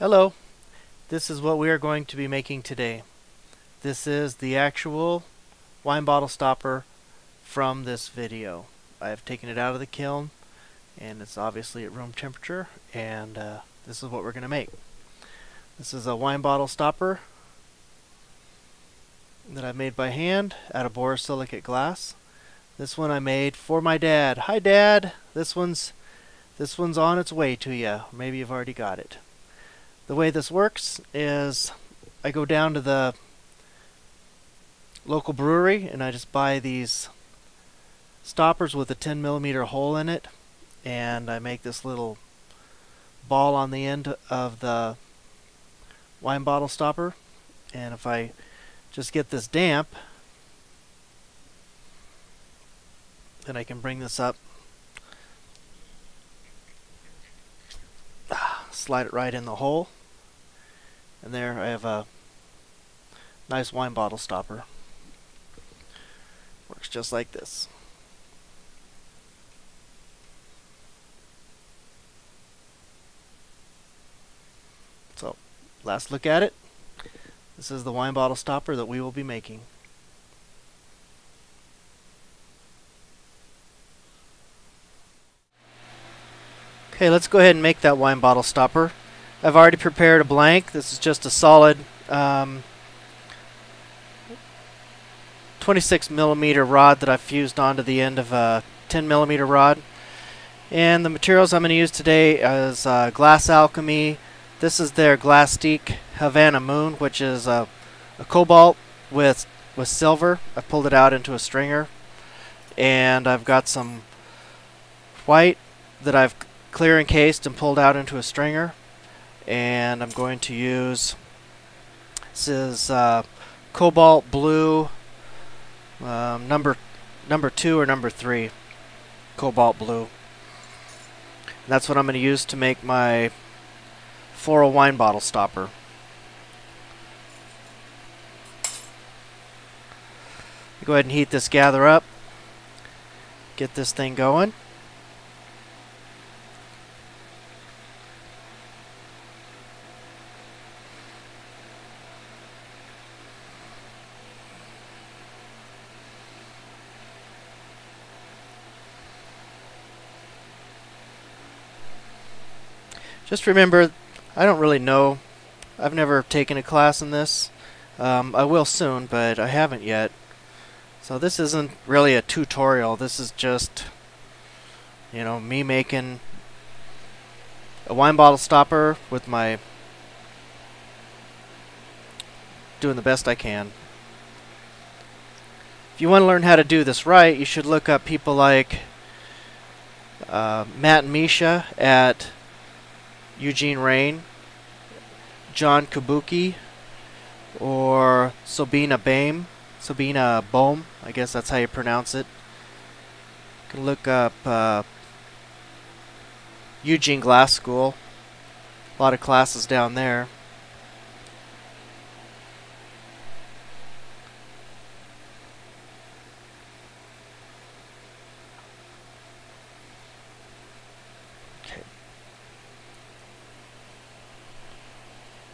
Hello, this is what we are going to be making today. This is the actual wine bottle stopper from this video. I have taken it out of the kiln and it's obviously at room temperature, and this is what we're going to make. This is a wine bottle stopper that I made by hand out of borosilicate glass. This one I made for my dad. Hi Dad! This one's on its way to you. Maybe you've already got it. The way this works is I go down to the local brewery and I just buy these stoppers with a 10mm hole in it, and I make this little ball on the end of the wine bottle stopper. And if I just get this damp, then I can bring this up, slide it right in the hole, and there I have a nice wine bottle stopper. Works just like this. So, last look at it. This is the wine bottle stopper that we will be making. Okay, let's go ahead and make that wine bottle stopper. I've already prepared a blank. This is just a solid 26mm rod that I've fused onto the end of a 10mm rod. And the materials I'm going to use today is Glass Alchemy. This is their Glastiq Havana Moon, which is a cobalt with silver. I pulled it out into a stringer. And I've got some white that I've clear encased and pulled out into a stringer. And I'm going to use, this is cobalt blue, number 2 or number 3, cobalt blue. And that's what I'm going to use to make my Floral wine bottle stopper. Go ahead and heat this gather up, get this thing going. Just remember, I don't really know. I've never taken a class in this. I will soon, but I haven't yet. So this isn't really a tutorial. This is just, me making a wine bottle stopper with doing the best I can. If you want to learn how to do this right, you should look up people like Matt and Misha at Eugene Rain, John Kobuki, or Sabina Boehm, I guess that's how you pronounce it. You can look up Eugene Glass School. A lot of classes down there. Okay.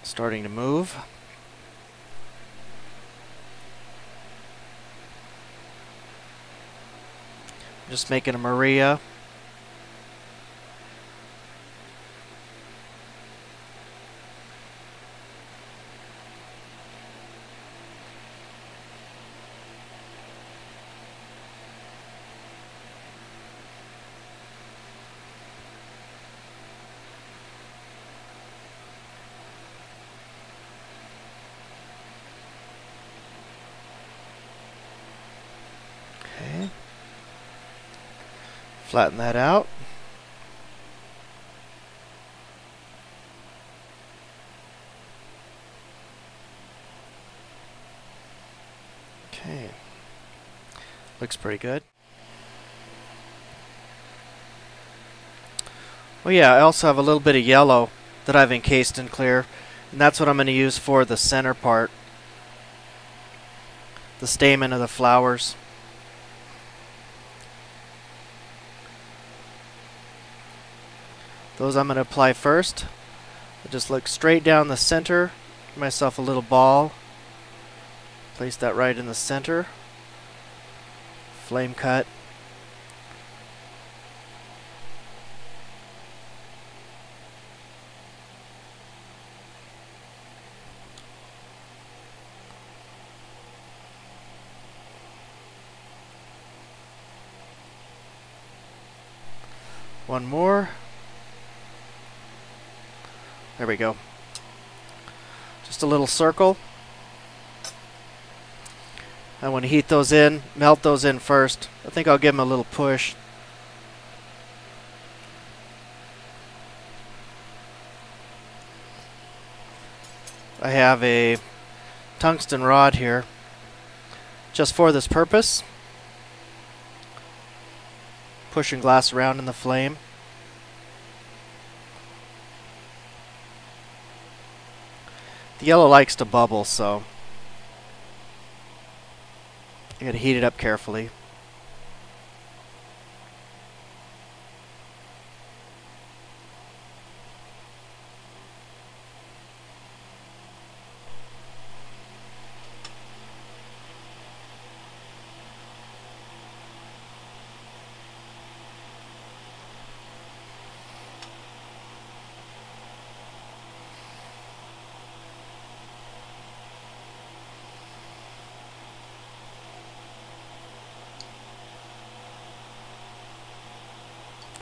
Starting to move. Just making a Maria. Okay. Flatten that out. Okay. Looks pretty good. Oh yeah, I also have a little bit of yellow that I've encased in clear, and that's what I'm going to use for the center part, the stamen of the flowers. Those I'm going to apply first. I just look straight down the center, give myself a little ball, place that right in the center, flame cut. One more. There we go. Just a little circle. I want to heat those in, melt those in first. I think I'll give them a little push. I have a tungsten rod here just for this purpose. Pushing glass around in the flame. The yellow likes to bubble, so you gotta heat it up carefully.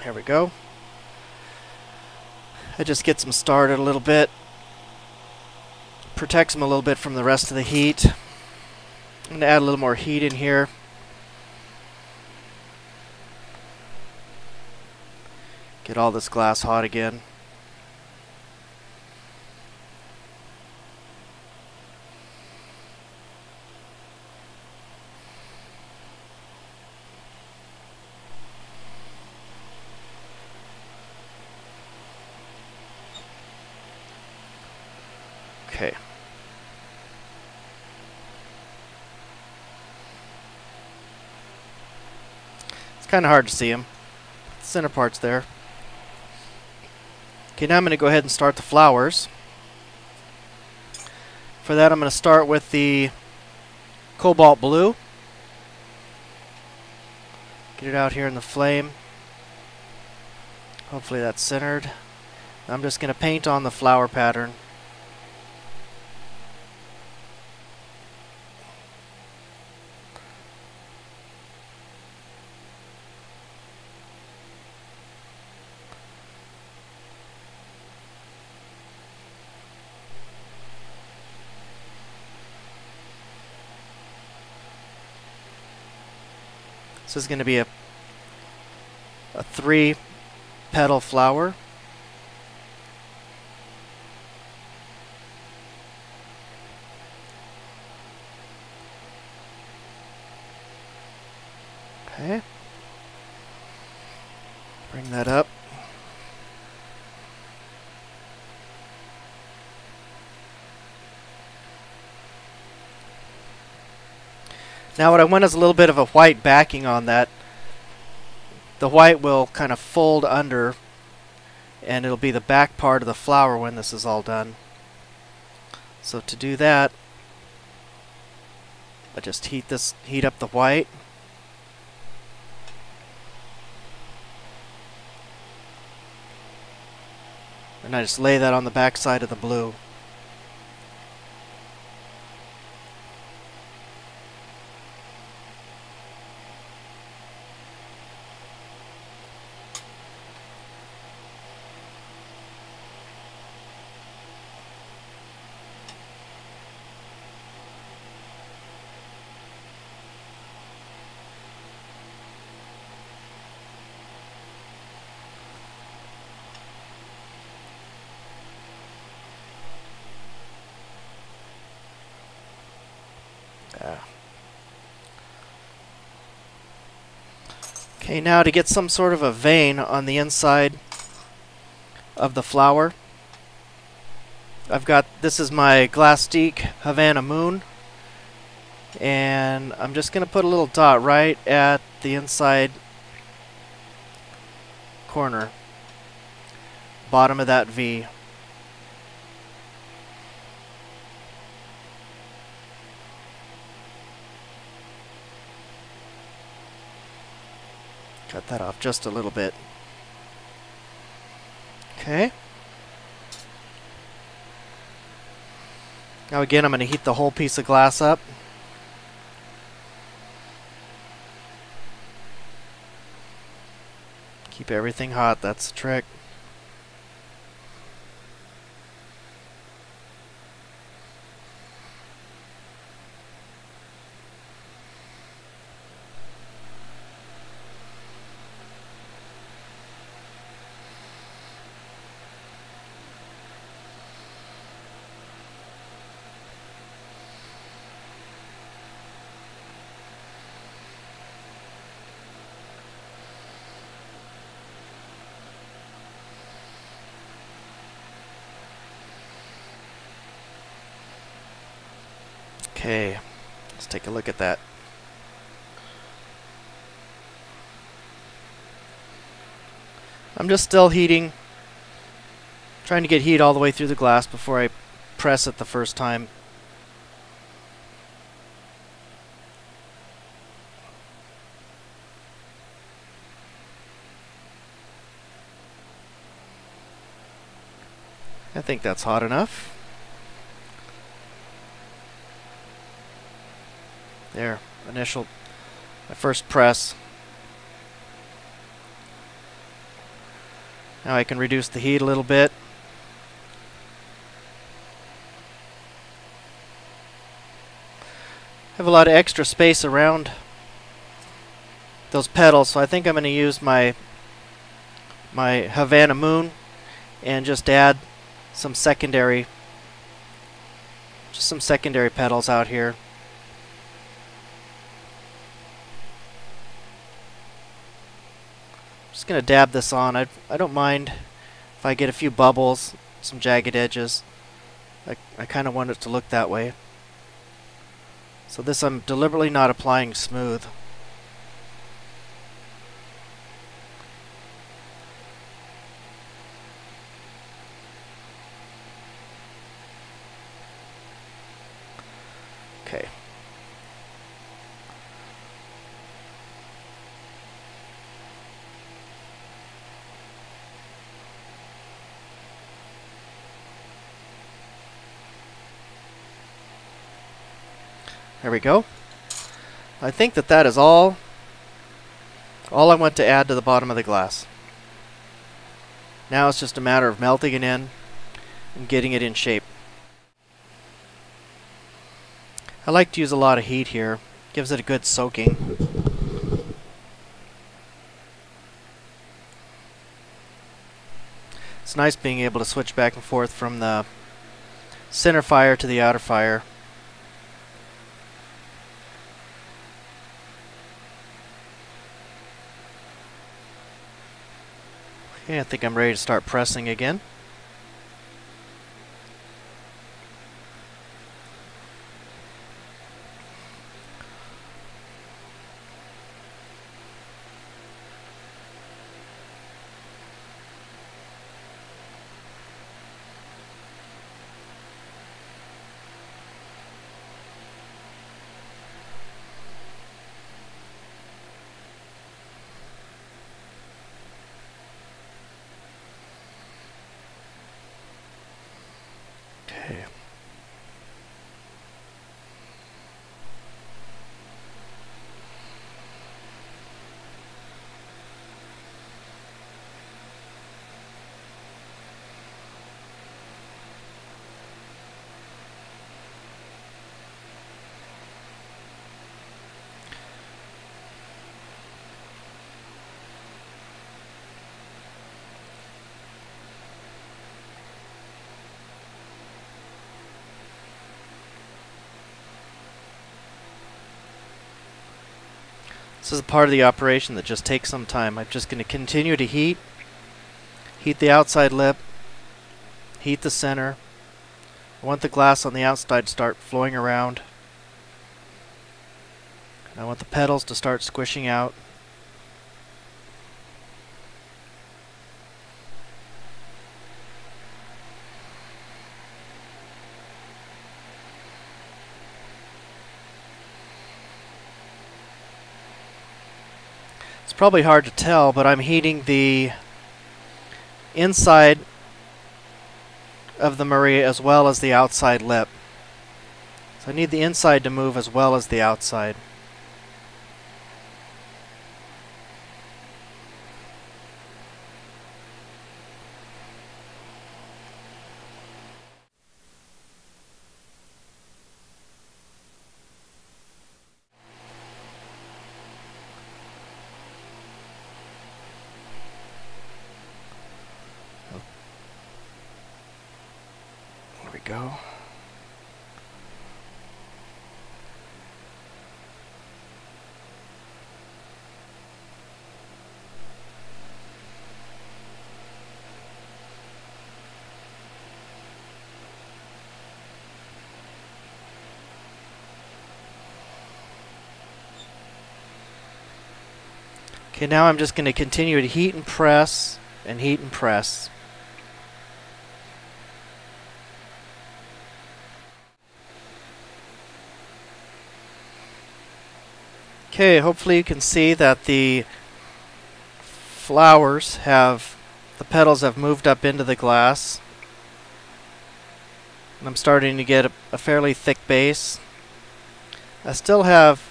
There we go. It just gets them started a little bit. Protects them a little bit from the rest of the heat. I'm going to add a little more heat in here. Get all this glass hot again. Okay. It's kind of hard to see them. The center part's there. Okay, now I'm going to go ahead and start the flowers. For that, I'm going to start with the cobalt blue. Get it out here in the flame. Hopefully that's centered. I'm just going to paint on the flower pattern. This is going to be a 3-petal flower. Okay. Bring that up. Now what I want is a little bit of a white backing on that. The white will kind of fold under, and it'll be the back part of the flower when this is all done. So to do that, I just heat up the white. And I just lay that on the back side of the blue. Okay, now to get some sort of a vein on the inside of the flower, this is my Glastiq Havana Moon, and I'm just going to put a little dot right at the inside corner, bottom of that V. Cut that off just a little bit. Okay. Now again, I'm going to heat the whole piece of glass up. Keep everything hot, that's the trick. Okay, let's take a look at that. I'm just still heating, trying to get heat all the way through the glass before I press it the first time. I think that's hot enough. There, my first press. Now I can reduce the heat a little bit. I have a lot of extra space around those petals, so I think I'm going to use my Havana Moon and just add some secondary petals out here. Just going to dab this on. I don't mind if I get a few bubbles, some jagged edges. I kind of want it to look that way. So this I'm deliberately not applying smooth. Okay. There we go. I think that is all I want to add to the bottom of the glass. Now it's just a matter of melting it in and getting it in shape. I like to use a lot of heat here. Gives it a good soaking. It's nice being able to switch back and forth from the center fire to the outer fire. Okay, I think I'm ready to start pressing again. Okay. This is a part of the operation that just takes some time. I'm just going to continue to heat the outside lip, heat the center. I want the glass on the outside to start flowing around. I want the petals to start squishing out. It's probably hard to tell, but I'm heating the inside of the Marie as well as the outside lip. So I need the inside to move as well as the outside. There we go. Okay, now I'm just going to continue to heat and press and heat and press. Okay, hopefully you can see that the flowers have, the petals have moved up into the glass. And I'm starting to get a fairly thick base. I still have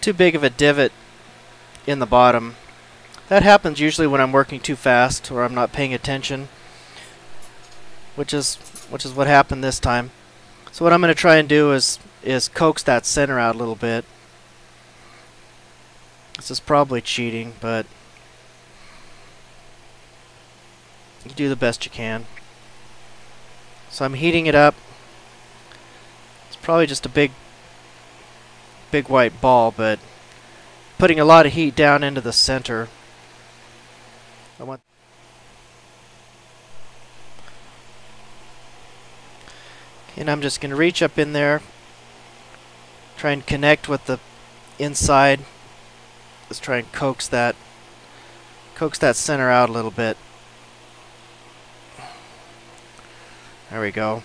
too big of a divot in the bottom. That happens usually when I'm working too fast or I'm not paying attention, which is what happened this time. So what I'm going to try and do is coax that center out a little bit. This is probably cheating, but you do the best you can. So I'm heating it up. It's probably just a big white ball, but putting a lot of heat down into the center. And I'm just going to reach up in there, try and connect with the inside. Let's try and coax that center out a little bit. There we go.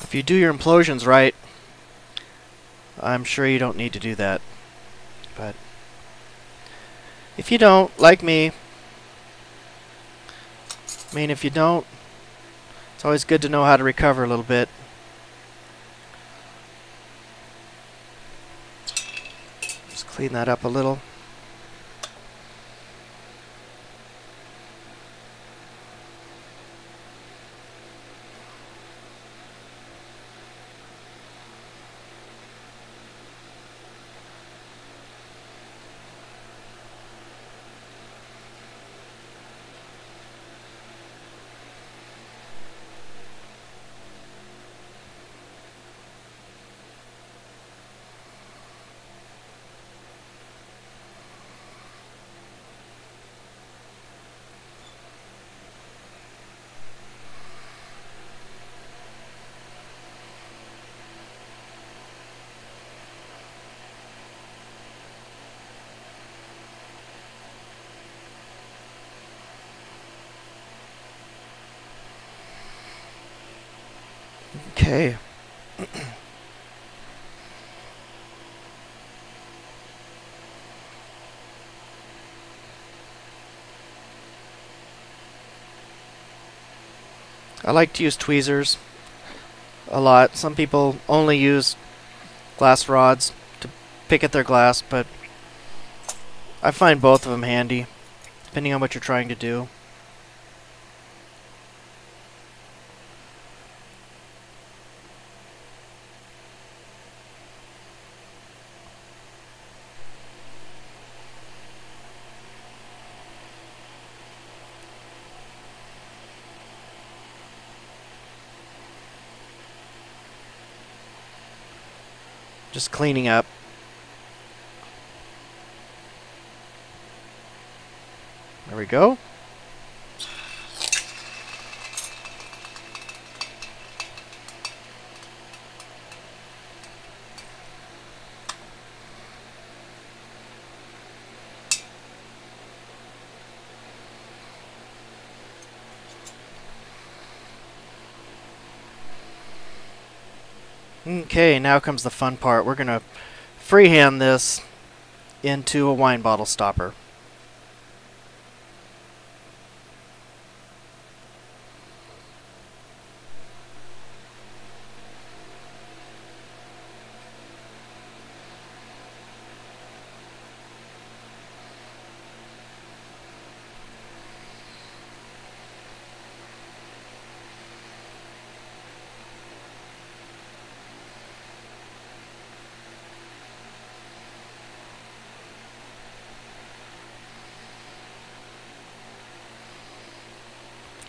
If you do your implosions right, I'm sure you don't need to do that. But if you don't, like me, I mean, if you don't, it's always good to know how to recover a little bit. Just clean that up a little. Okay. I like to use tweezers a lot. Some people only use glass rods to pick at their glass, but I find both of them handy, depending on what you're trying to do. Just cleaning up. There we go. Okay, now comes the fun part. We're going to freehand this into a wine bottle stopper.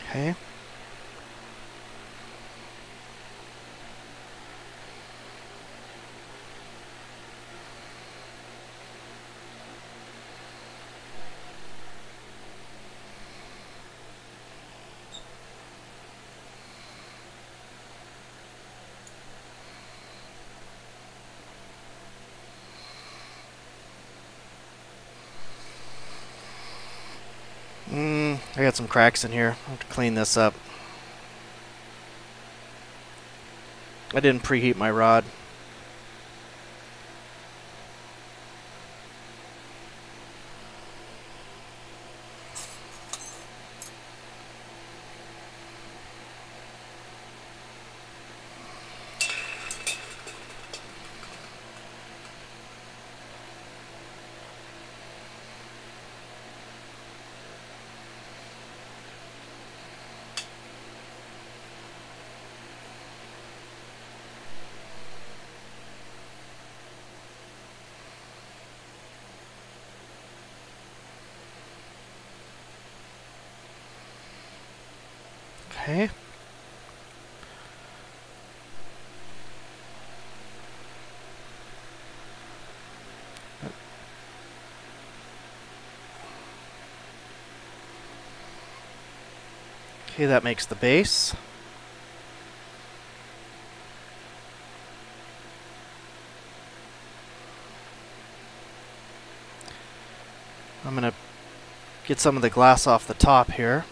Okay. I got some cracks in here. I have to clean this up. I didn't preheat my rod. Okay. Okay, that makes the base. I'm going to get some of the glass off the top here.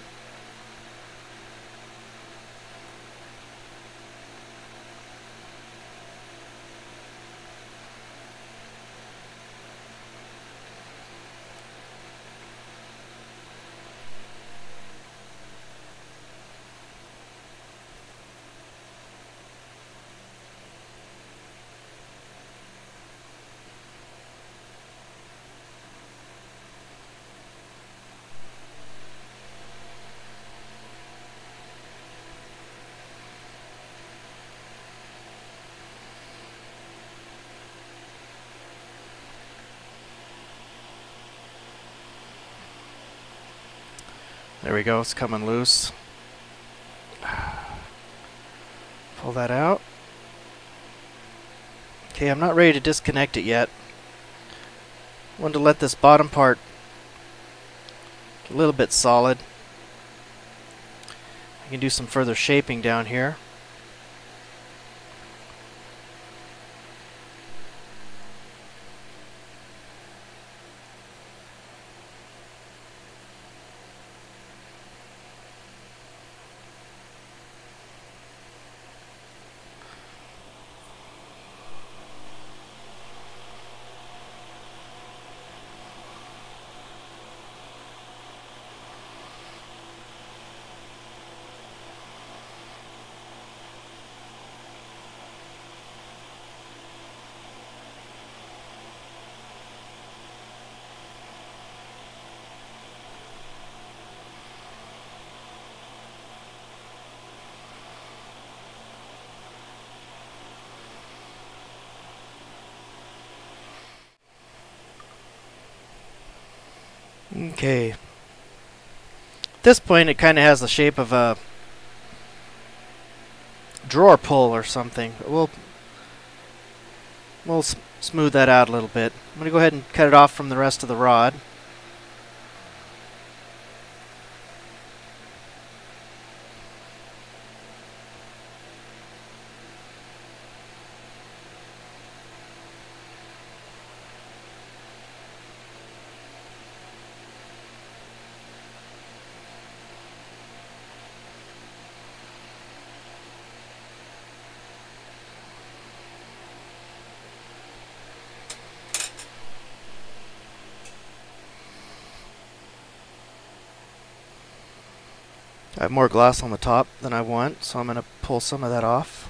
There we go, it's coming loose. Pull that out. Okay, I'm not ready to disconnect it yet. I wanted to let this bottom part get a little bit solid. I can do some further shaping down here. Okay. At this point, it kind of has the shape of a drawer pull or something. We'll smooth that out a little bit. I'm going to go ahead and cut it off from the rest of the rod. I have more glass on the top than I want, so I'm going to pull some of that off.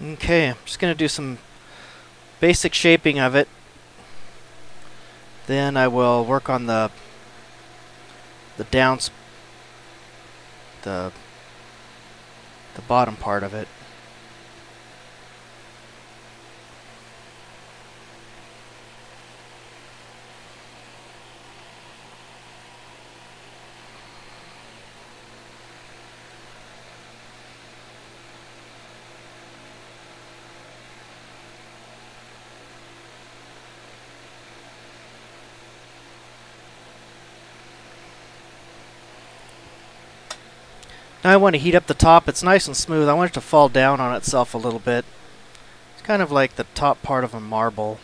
Okay, I'm just going to do some basic shaping of it. Then I will work on the downs, the bottom part of it. Now I want to heat up the top. It's nice and smooth. I want it to fall down on itself a little bit. It's kind of like the top part of a marble.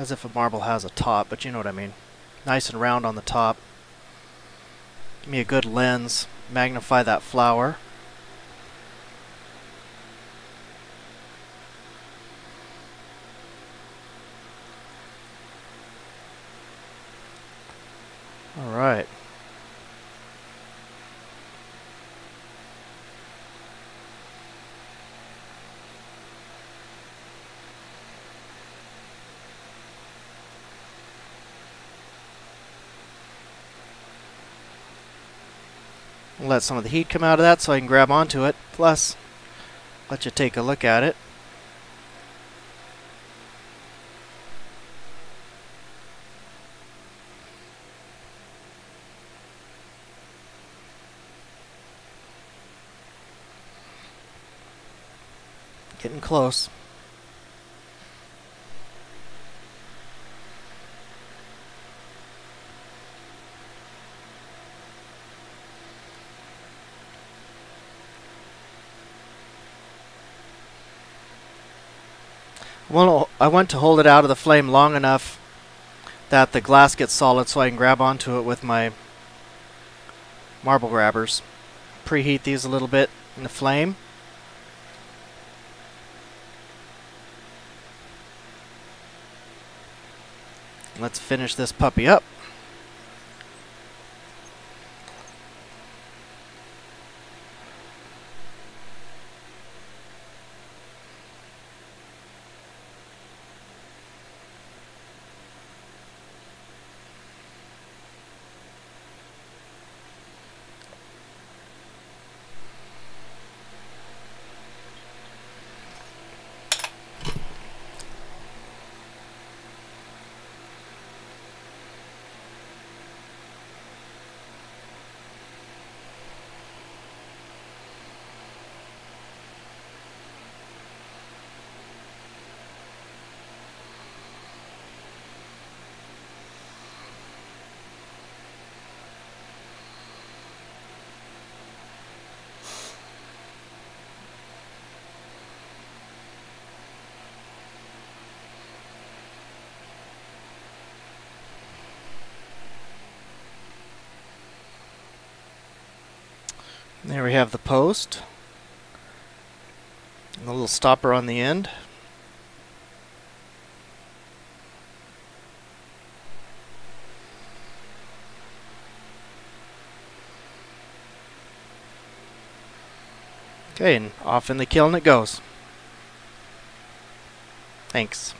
As if a marble has a top, but you know what I mean. Nice and round on the top. Give me a good lens. Magnify that flower. Alright. Let some of the heat come out of that so I can grab onto it. Plus, let you take a look at it. Getting close. Well, I want to hold it out of the flame long enough that the glass gets solid so I can grab onto it with my marble grabbers. Preheat these a little bit in the flame. Let's finish this puppy up. There we have the post. And the little stopper on the end. Okay, and off in the kiln it goes. Thanks.